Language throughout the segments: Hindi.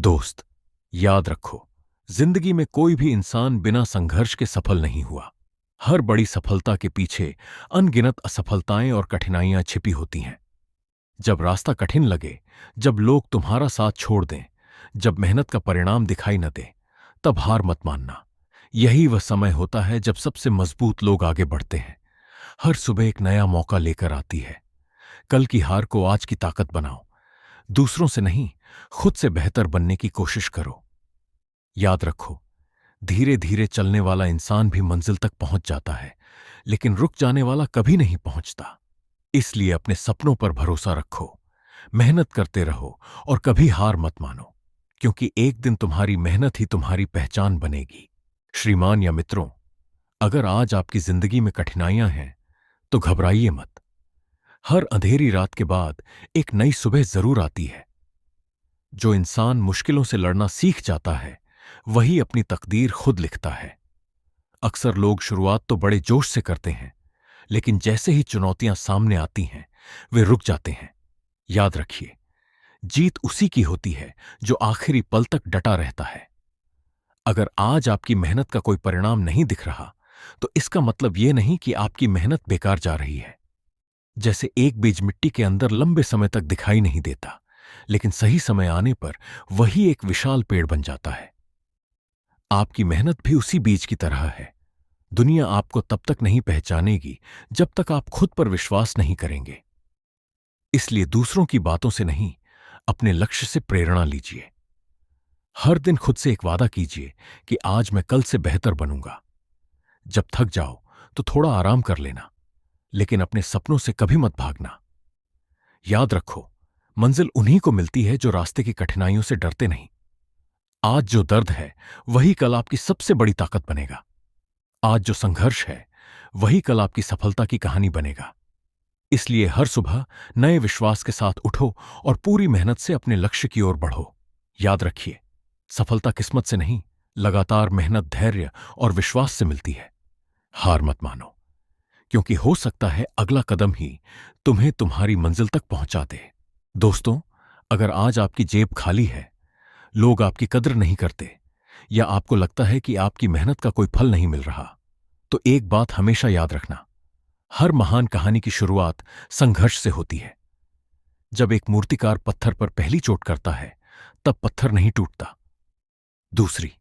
दोस्त, याद रखो, जिंदगी में कोई भी इंसान बिना संघर्ष के सफल नहीं हुआ। हर बड़ी सफलता के पीछे अनगिनत असफलताएं और कठिनाइयां छिपी होती हैं। जब रास्ता कठिन लगे, जब लोग तुम्हारा साथ छोड़ दें, जब मेहनत का परिणाम दिखाई न दे, तब हार मत मानना। यही वह समय होता है जब सबसे मजबूत लोग आगे बढ़ते हैं। हर सुबह एक नया मौका लेकर आती है। कल की हार को आज की ताकत बनाओ। दूसरों से नहीं, खुद से बेहतर बनने की कोशिश करो। याद रखो, धीरे धीरे चलने वाला इंसान भी मंजिल तक पहुंच जाता है, लेकिन रुक जाने वाला कभी नहीं पहुंचता। इसलिए अपने सपनों पर भरोसा रखो, मेहनत करते रहो और कभी हार मत मानो, क्योंकि एक दिन तुम्हारी मेहनत ही तुम्हारी पहचान बनेगी। श्रीमान या मित्रों, अगर आज आपकी जिंदगी में कठिनाइयां हैं, तो घबराइए मत। हर अंधेरी रात के बाद एक नई सुबह जरूर आती है। जो इंसान मुश्किलों से लड़ना सीख जाता है, वही अपनी तकदीर खुद लिखता है। अक्सर लोग शुरुआत तो बड़े जोश से करते हैं, लेकिन जैसे ही चुनौतियां सामने आती हैं, वे रुक जाते हैं। याद रखिए, जीत उसी की होती है जो आखिरी पल तक डटा रहता है। अगर आज आपकी मेहनत का कोई परिणाम नहीं दिख रहा, तो इसका मतलब यह नहीं कि आपकी मेहनत बेकार जा रही है। जैसे एक बीज मिट्टी के अंदर लंबे समय तक दिखाई नहीं देता, लेकिन सही समय आने पर वही एक विशाल पेड़ बन जाता है। आपकी मेहनत भी उसी बीज की तरह है। दुनिया आपको तब तक नहीं पहचानेगी जब तक आप खुद पर विश्वास नहीं करेंगे। इसलिए दूसरों की बातों से नहीं, अपने लक्ष्य से प्रेरणा लीजिए। हर दिन खुद से एक वादा कीजिए कि आज मैं कल से बेहतर बनूंगा। जब थक जाओ तो थोड़ा आराम कर लेना, लेकिन अपने सपनों से कभी मत भागना। याद रखो, मंजिल उन्हीं को मिलती है जो रास्ते की कठिनाइयों से डरते नहीं। आज जो दर्द है, वही कल आपकी सबसे बड़ी ताकत बनेगा। आज जो संघर्ष है, वही कल आपकी सफलता की कहानी बनेगा। इसलिए हर सुबह नए विश्वास के साथ उठो और पूरी मेहनत से अपने लक्ष्य की ओर बढ़ो। याद रखिए, सफलता किस्मत से नहीं, लगातार मेहनत, धैर्य और विश्वास से मिलती है। हार मत मानो, क्योंकि हो सकता है अगला कदम ही तुम्हें तुम्हारी मंजिल तक पहुंचा दे। दोस्तों, अगर आज आपकी जेब खाली है, लोग आपकी कद्र नहीं करते, या आपको लगता है कि आपकी मेहनत का कोई फल नहीं मिल रहा, तो एक बात हमेशा याद रखना, हर महान कहानी की शुरुआत संघर्ष से होती है। जब एक मूर्तिकार पत्थर पर पहली चोट करता है, तब पत्थर नहीं टूटता। दूसरी,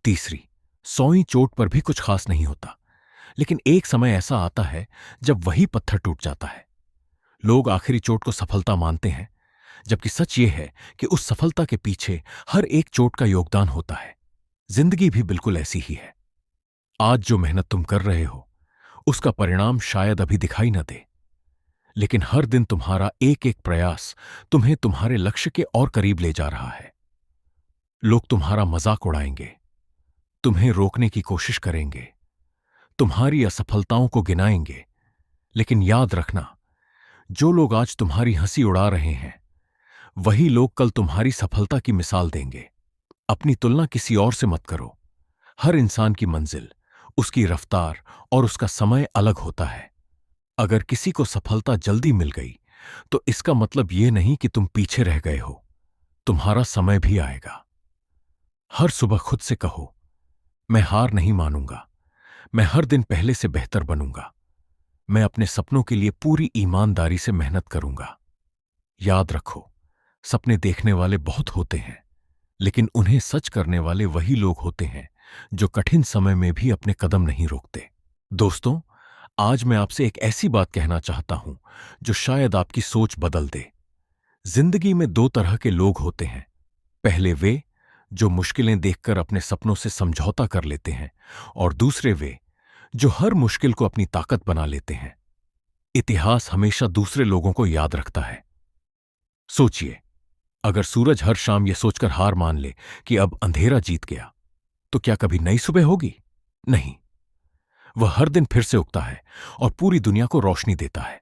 तीसरी, 100वीं चोट पर भी कुछ खास नहीं होता, लेकिन एक समय ऐसा आता है जब वही पत्थर टूट जाता है। लोग आखिरी चोट को सफलता मानते हैं, जबकि सच ये है कि उस सफलता के पीछे हर एक चोट का योगदान होता है। जिंदगी भी बिल्कुल ऐसी ही है। आज जो मेहनत तुम कर रहे हो, उसका परिणाम शायद अभी दिखाई न दे, लेकिन हर दिन तुम्हारा एक एक प्रयास तुम्हें तुम्हारे लक्ष्य के और करीब ले जा रहा है। लोग तुम्हारा मजाक उड़ाएंगे, तुम्हें रोकने की कोशिश करेंगे, तुम्हारी असफलताओं को गिनाएंगे, लेकिन याद रखना, जो लोग आज तुम्हारी हंसी उड़ा रहे हैं, वही लोग कल तुम्हारी सफलता की मिसाल देंगे। अपनी तुलना किसी और से मत करो। हर इंसान की मंजिल, उसकी रफ्तार और उसका समय अलग होता है। अगर किसी को सफलता जल्दी मिल गई, तो इसका मतलब यह नहीं कि तुम पीछे रह गए हो। तुम्हारा समय भी आएगा। हर सुबह खुद से कहो, मैं हार नहीं मानूंगा, मैं हर दिन पहले से बेहतर बनूंगा, मैं अपने सपनों के लिए पूरी ईमानदारी से मेहनत करूंगा। याद रखो, सपने देखने वाले बहुत होते हैं, लेकिन उन्हें सच करने वाले वही लोग होते हैं जो कठिन समय में भी अपने कदम नहीं रोकते। दोस्तों, आज मैं आपसे एक ऐसी बात कहना चाहता हूं जो शायद आपकी सोच बदल दे। जिंदगी में दो तरह के लोग होते हैं। पहले वे जो मुश्किलें देखकर अपने सपनों से समझौता कर लेते हैं, और दूसरे वे जो हर मुश्किल को अपनी ताकत बना लेते हैं। इतिहास हमेशा दूसरे लोगों को याद रखता है। सोचिए, अगर सूरज हर शाम यह सोचकर हार मान ले कि अब अंधेरा जीत गया, तो क्या कभी नई सुबह होगी? नहीं। वह हर दिन फिर से उगता है और पूरी दुनिया को रोशनी देता है।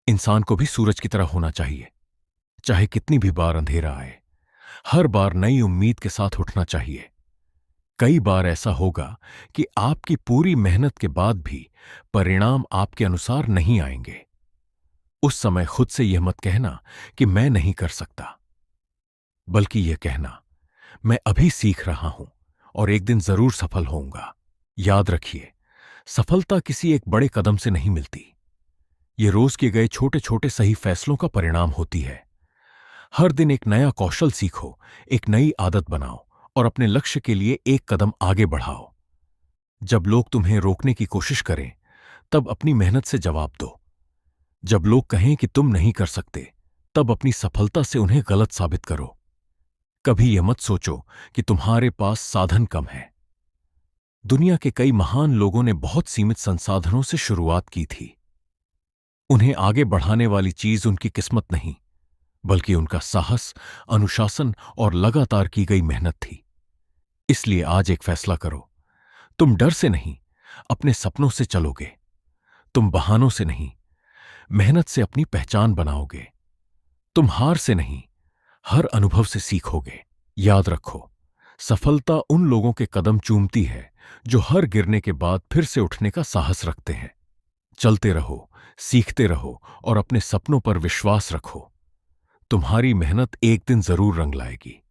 इंसान को भी सूरज की तरह होना चाहिए। चाहे कितनी भी बार अंधेरा आए, हर बार नई उम्मीद के साथ उठना चाहिए। कई बार ऐसा होगा कि आपकी पूरी मेहनत के बाद भी परिणाम आपके अनुसार नहीं आएंगे। उस समय खुद से यह मत कहना कि मैं नहीं कर सकता। बल्कि यह कहना, मैं अभी सीख रहा हूं और एक दिन जरूर सफल होऊंगा। याद रखिए, सफलता किसी एक बड़े कदम से नहीं मिलती। ये रोज किए गए छोटे छोटे सही फैसलों का परिणाम होती है। हर दिन एक नया कौशल सीखो, एक नई आदत बनाओ और अपने लक्ष्य के लिए एक कदम आगे बढ़ाओ। जब लोग तुम्हें रोकने की कोशिश करें, तब अपनी मेहनत से जवाब दो। जब लोग कहें कि तुम नहीं कर सकते, तब अपनी सफलता से उन्हें गलत साबित करो। कभी यह मत सोचो कि तुम्हारे पास साधन कम है। दुनिया के कई महान लोगों ने बहुत सीमित संसाधनों से शुरुआत की थी। उन्हें आगे बढ़ाने वाली चीज उनकी किस्मत नहीं, बल्कि उनका साहस, अनुशासन और लगातार की गई मेहनत थी। इसलिए आज एक फैसला करो। तुम डर से नहीं, अपने सपनों से चलोगे। तुम बहानों से नहीं, मेहनत से अपनी पहचान बनाओगे। तुम हार से नहीं, हर अनुभव से सीखोगे। याद रखो, सफलता उन लोगों के कदम चूमती है जो हर गिरने के बाद फिर से उठने का साहस रखते हैं। चलते रहो, सीखते रहो और अपने सपनों पर विश्वास रखो। तुम्हारी मेहनत एक दिन जरूर रंग लाएगी।